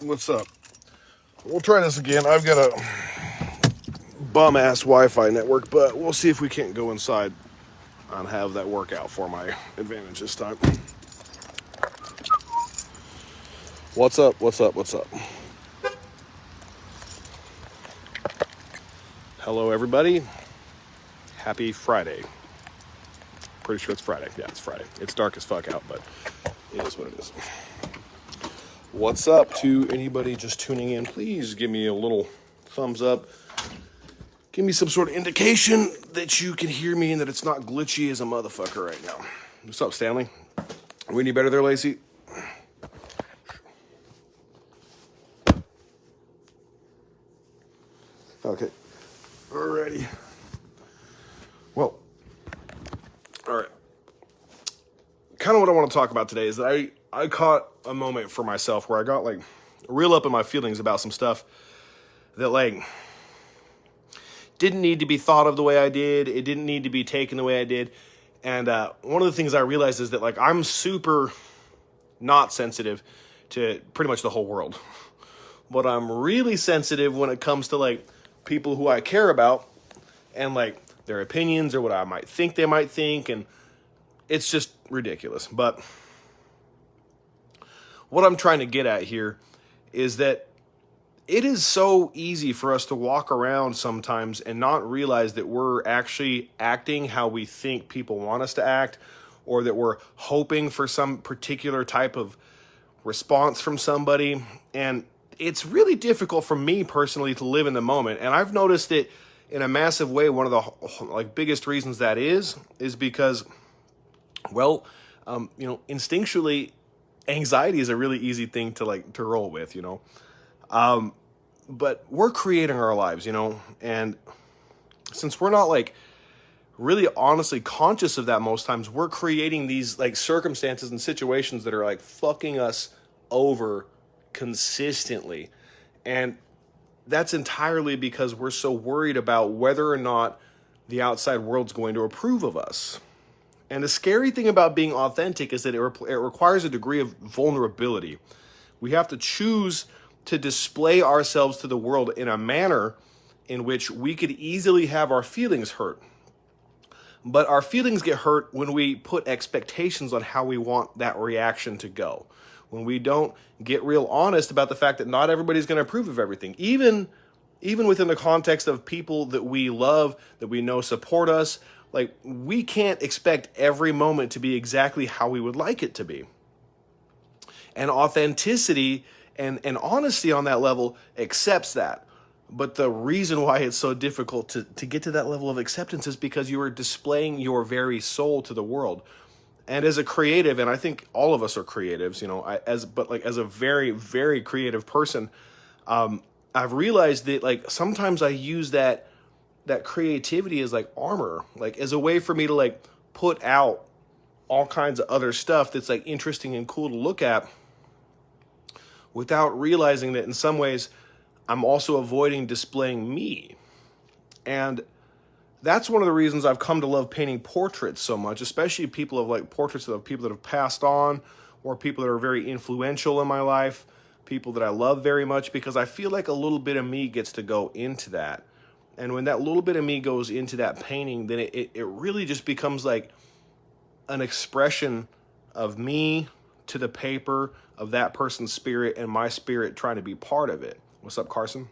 What's up? We'll try this again. I've got a bum-ass Wi-Fi network, but we'll see if we can't go inside and have that work out for my advantage this time. What's up? What's up? What's up? Hello, everybody. Happy Friday. Pretty sure it's Friday. Yeah, it's Friday. It's dark as fuck out, but it is what it is. What's up to anybody just tuning in? Please give me a little thumbs up. Give me some sort of indication that you can hear me and that it's not glitchy as a motherfucker right now. What's up, Stanley? Are we any better there, Lacey? Okay. Alrighty. Well, all right. Kind of what I want to talk about today is that I caught a moment for myself where I got like real up in my feelings about some stuff that like didn't need to be thought of the way I did. It didn't need to be taken the way I did. And one of the things I realized is that like I'm super not sensitive to pretty much the whole world. But I'm really sensitive when it comes to like people who I care about and like their opinions or what I might think they might think. And it's just ridiculous. But what I'm trying to get at here is that it is so easy for us to walk around sometimes and not realize that we're actually acting how we think people want us to act, or that we're hoping for some particular type of response from somebody. And it's really difficult for me personally to live in the moment. And I've noticed that in a massive way, one of the like biggest reasons that is because, well, instinctually, anxiety is a really easy thing to roll with, but we're creating our lives, and since we're not like really honestly conscious of that most times, we're creating these like circumstances and situations that are like fucking us over consistently. And that's entirely because we're so worried about whether or not the outside world's going to approve of us. And the scary thing about being authentic is that it requires a degree of vulnerability. We have to choose to display ourselves to the world in a manner in which we could easily have our feelings hurt. But our feelings get hurt when we put expectations on how we want that reaction to go. When we don't get real honest about the fact that not everybody's going to approve of everything. Even within the context of people that we love, that we know support us, like we can't expect every moment to be exactly how we would like it to be. And authenticity and honesty on that level accepts that. But the reason why it's so difficult to get to that level of acceptance is because you are displaying your very soul to the world. And as a creative, and I think all of us are creatives, as a very, very creative person, I've realized that like sometimes I use that creativity as like armor, like as a way for me to like put out all kinds of other stuff that's like interesting and cool to look at, without realizing that in some ways I'm also avoiding displaying me. And that's one of the reasons I've come to love painting portraits so much, especially portraits of people that have passed on, or people that are very influential in my life, people that I love very much, because I feel like a little bit of me gets to go into that. And when that little bit of me goes into that painting, then it really just becomes like an expression of me to the paper, of that person's spirit and my spirit trying to be part of it. What's up, Carson?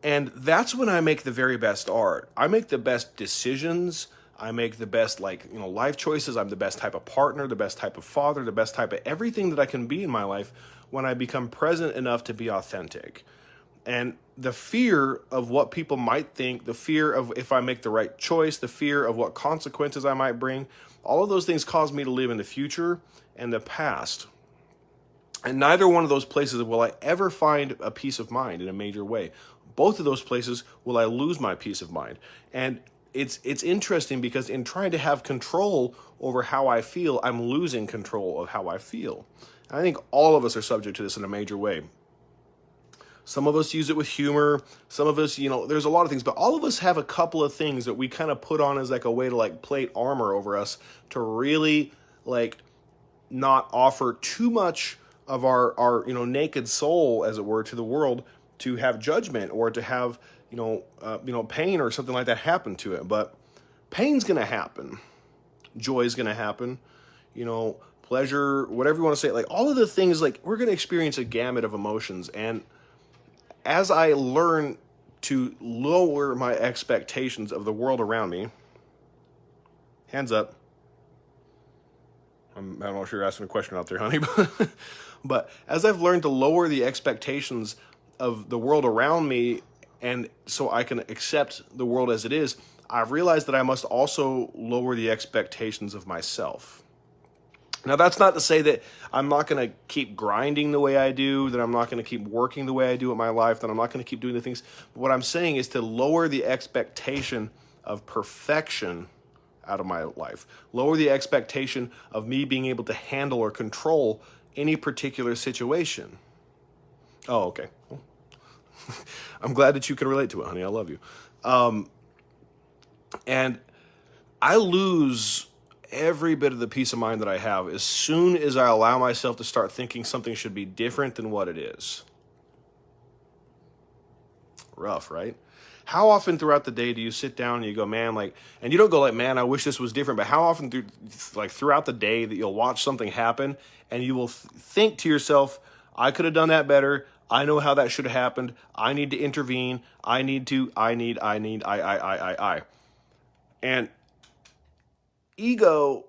And that's when I make the very best art. I make the best decisions. I make the best life choices. I'm the best type of partner, the best type of father, the best type of everything that I can be in my life when I become present enough to be authentic. And the fear of what people might think, the fear of if I make the right choice, the fear of what consequences I might bring, all of those things cause me to live in the future and the past. And neither one of those places will I ever find a peace of mind in a major way. Both of those places will I lose my peace of mind. And it's interesting because in trying to have control over how I feel, I'm losing control of how I feel. And I think all of us are subject to this in a major way. Some of us use it with humor. Some of us, there's a lot of things, but all of us have a couple of things that we kind of put on as like a way to like plate armor over us to really like not offer too much of our naked soul, as it were, to the world, to have judgment or to have pain or something like that happen to it. But pain's gonna happen, joy's gonna happen, pleasure, whatever you want to say. Like all of the things, like we're gonna experience a gamut of emotions, and as I learn to lower my expectations of the world around me, hands up. I don't know if you're asking a question out there, honey, but as I've learned to lower the expectations of the world around me, and so I can accept the world as it is, I've realized that I must also lower the expectations of myself. Now, that's not to say that I'm not going to keep grinding the way I do, that I'm not going to keep working the way I do in my life, that I'm not going to keep doing the things. But what I'm saying is to lower the expectation of perfection out of my life. Lower the expectation of me being able to handle or control any particular situation. Oh, okay. I'm glad that you can relate to it, honey. I love you. And I lose every bit of the peace of mind that I have as soon as I allow myself to start thinking something should be different than what it is. Rough, right? How often throughout the day do you sit down and you go, man, like, and you don't go like, man, I wish this was different, but how often throughout the day that you'll watch something happen and you will think to yourself, I could have done that better. I know how that should have happened. I need to intervene. I need. And ego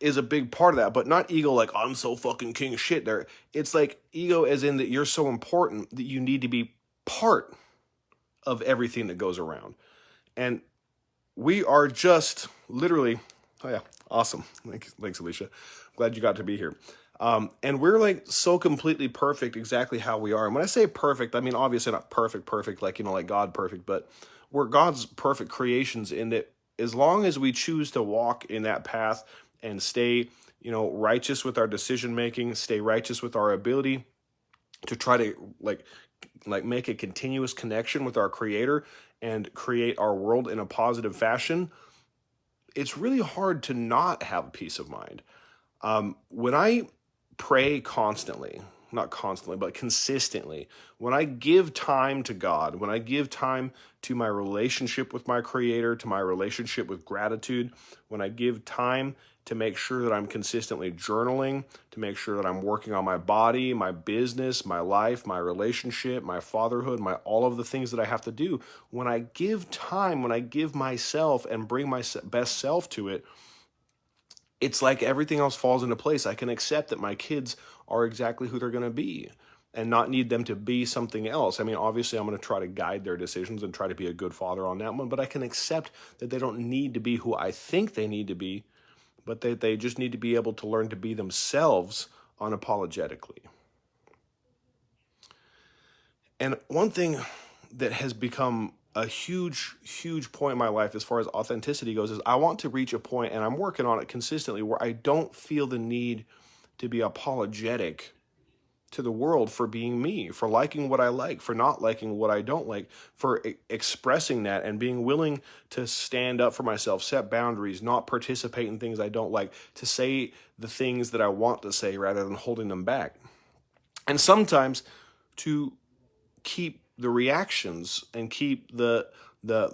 is a big part of that, but not ego like, I'm so fucking king of shit there. It's like ego as in that you're so important that you need to be part of everything that goes around. And we are just literally, oh yeah, awesome. Thanks, Alicia. Glad you got to be here. And we're like so completely perfect exactly how we are. And when I say perfect, I mean, obviously not perfect, like, like God perfect, but we're God's perfect creations in that as long as we choose to walk in that path and stay, righteous with our decision making, stay righteous with our ability to try to like make a continuous connection with our creator and create our world in a positive fashion, it's really hard to not have peace of mind. When I pray constantly, not constantly, but consistently, when I give time to God, when I give time to my relationship with my creator, to my relationship with gratitude, when I give time to make sure that I'm consistently journaling, to make sure that I'm working on my body, my business, my life, my relationship, my fatherhood, all of the things that I have to do, when I give time, when I give myself and bring my best self to it, it's like everything else falls into place. I can accept that my kids are exactly who they're going to be and not need them to be something else. I mean, obviously, I'm going to try to guide their decisions and try to be a good father on that one, but I can accept that they don't need to be who I think they need to be, but they just need to be able to learn to be themselves unapologetically. And one thing that has become a huge, huge point in my life as far as authenticity goes is I want to reach a point, and I'm working on it consistently, where I don't feel the need to be apologetic to the world for being me, for liking what I like, for not liking what I don't like, for expressing that and being willing to stand up for myself, set boundaries, not participate in things I don't like, to say the things that I want to say rather than holding them back. And sometimes to keep the reactions and keep the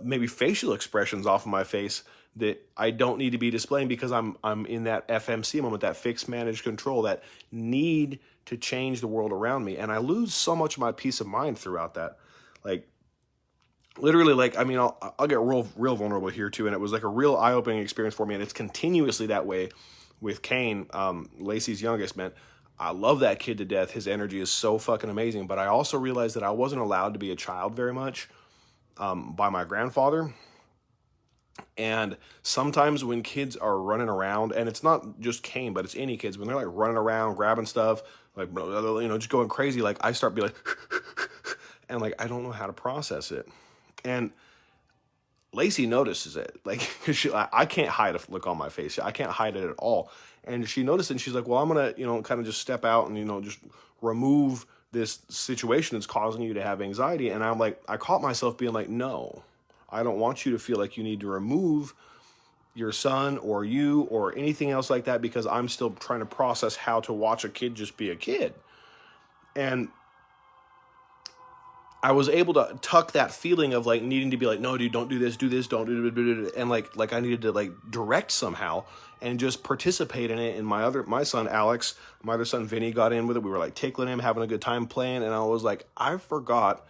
maybe facial expressions off of my face that I don't need to be displaying because I'm in that FMC moment, that fixed, managed, control, that need to change the world around me. And I lose so much of my peace of mind throughout that. Like, literally, like, I mean, I'll get real vulnerable here too. And it was like a real eye-opening experience for me. And it's continuously that way with Kane, Lacey's youngest, man. I love that kid to death. His energy is so fucking amazing. But I also realized that I wasn't allowed to be a child very much by my grandfather. And sometimes when kids are running around, and it's not just Kane, but it's any kids, when they're like running around, grabbing stuff, like, just going crazy, like I start being like, and like, I don't know how to process it. And Lacey notices it. Like, I can't hide a look on my face. I can't hide it at all. And she noticed it, and she's like, well, I'm going to, kind of just step out and, just remove this situation that's causing you to have anxiety. And I'm like, I caught myself being like, no, I don't want you to feel like you need to remove your son or you or anything else like that, because I'm still trying to process how to watch a kid just be a kid. And I was able to tuck that feeling of like needing to be like, no, dude, don't do this, don't do it, and like I needed to like direct somehow and just participate in it. And my son Alex, my other son Vinny got in with it. We were like tickling him, having a good time playing, and I was like, I forgot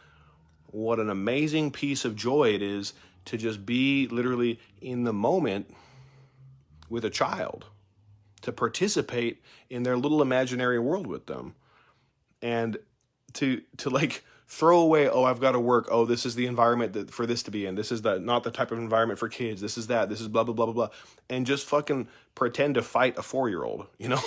what an amazing piece of joy it is to just be literally in the moment with a child, to participate in their little imaginary world with them, and to like throw away, oh, I've got to work, oh, this is the environment that for this to be in, this is not the type of environment for kids, this is blah blah blah blah blah, and just fucking pretend to fight a 4-year-old, you know.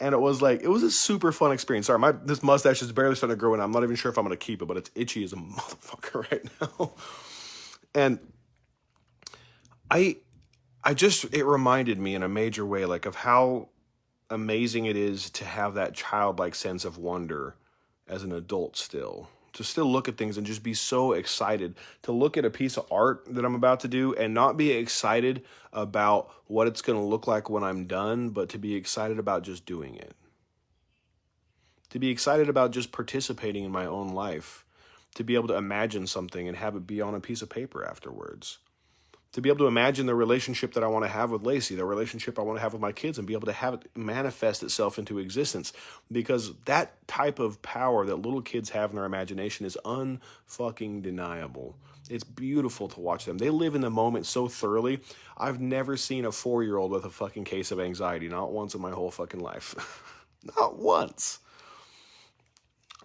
And it was a super fun experience. Sorry, this mustache is barely starting to grow, and I'm not even sure if I'm gonna keep it, but it's itchy as a motherfucker right now. And it reminded me in a major way, like, of how amazing it is to have that childlike sense of wonder as an adult still. To still look at things and just be so excited. To look at a piece of art that I'm about to do and not be excited about what it's going to look like when I'm done, but to be excited about just doing it. To be excited about just participating in my own life. To be able to imagine something and have it be on a piece of paper afterwards. To be able to imagine the relationship that I want to have with Lacey, the relationship I want to have with my kids, and be able to have it manifest itself into existence. Because that type of power that little kids have in their imagination is unfucking deniable. It's beautiful to watch them. They live in the moment so thoroughly. I've never seen a 4-year-old with a fucking case of anxiety. Not once in my whole fucking life. Not once.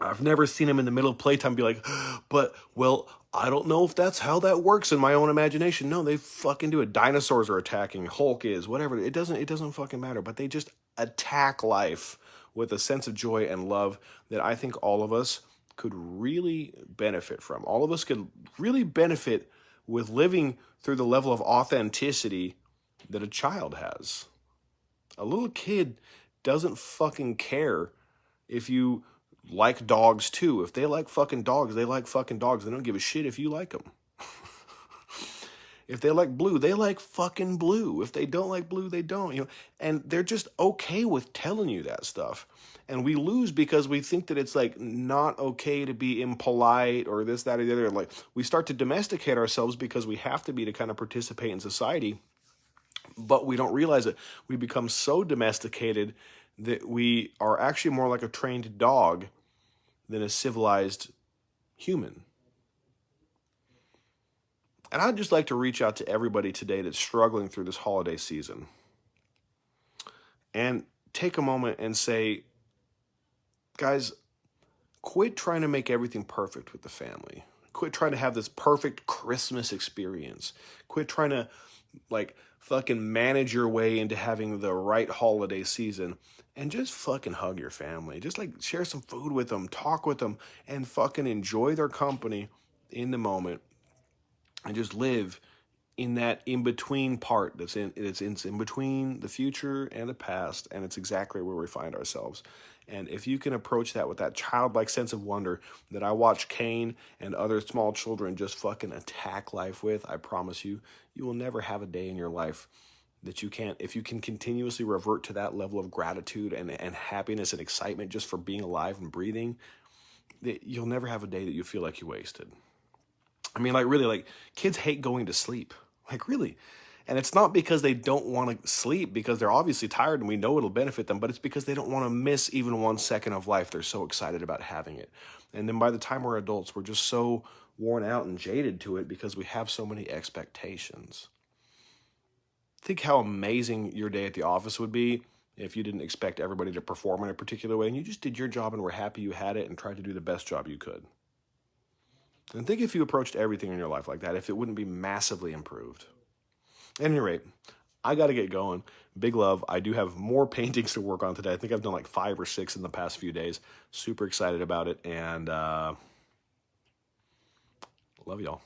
I've never seen him in the middle of playtime be like, but, well, I don't know if that's how that works in my own imagination. No, they fucking do it. Dinosaurs are attacking. Hulk is, whatever. It doesn't fucking matter. But they just attack life with a sense of joy and love that I think all of us could really benefit from. All of us could really benefit with living through the level of authenticity that a child has. A little kid doesn't fucking care if you like dogs too. If they like fucking dogs, they like fucking dogs. They don't give a shit if you like them. If they like blue, they like fucking blue. If they don't like blue, they don't, you know. And they're just okay with telling you that stuff. And we lose because we think that it's like not okay to be impolite or this, that, or the other. Like we start to domesticate ourselves because we have to be to kind of participate in society. But we don't realize it. We become so domesticated that we are actually more like a trained dog than a civilized human. And I'd just like to reach out to everybody today that's struggling through this holiday season and take a moment and say, guys, quit trying to make everything perfect with the family. Quit trying to have this perfect Christmas experience. Quit trying to like fucking manage your way into having the right holiday season, and just fucking hug your family. Just like share some food with them, talk with them, and fucking enjoy their company in the moment, and just live in that in-between part it's in between the future and the past, and it's exactly where we find ourselves. And if you can approach that with that childlike sense of wonder that I watch Kane and other small children just fucking attack life with, I promise you, you will never have a day in your life that you can't, if you can continuously revert to that level of gratitude and happiness and excitement just for being alive and breathing, that you'll never have a day that you feel like you wasted. I mean, like really, like kids hate going to sleep. Like really. And it's not because they don't want to sleep, because they're obviously tired and we know it'll benefit them, but it's because they don't want to miss even 1 second of life. They're so excited about having it. And then by the time we're adults, we're just so worn out and jaded to it because we have so many expectations. Think how amazing your day at the office would be if you didn't expect everybody to perform in a particular way and you just did your job and were happy you had it and tried to do the best job you could. And think if you approached everything in your life like that, if it wouldn't be massively improved. At any rate, I got to get going. Big love. I do have more paintings to work on today. I think I've done like 5 or 6 in the past few days. Super excited about it, and love y'all.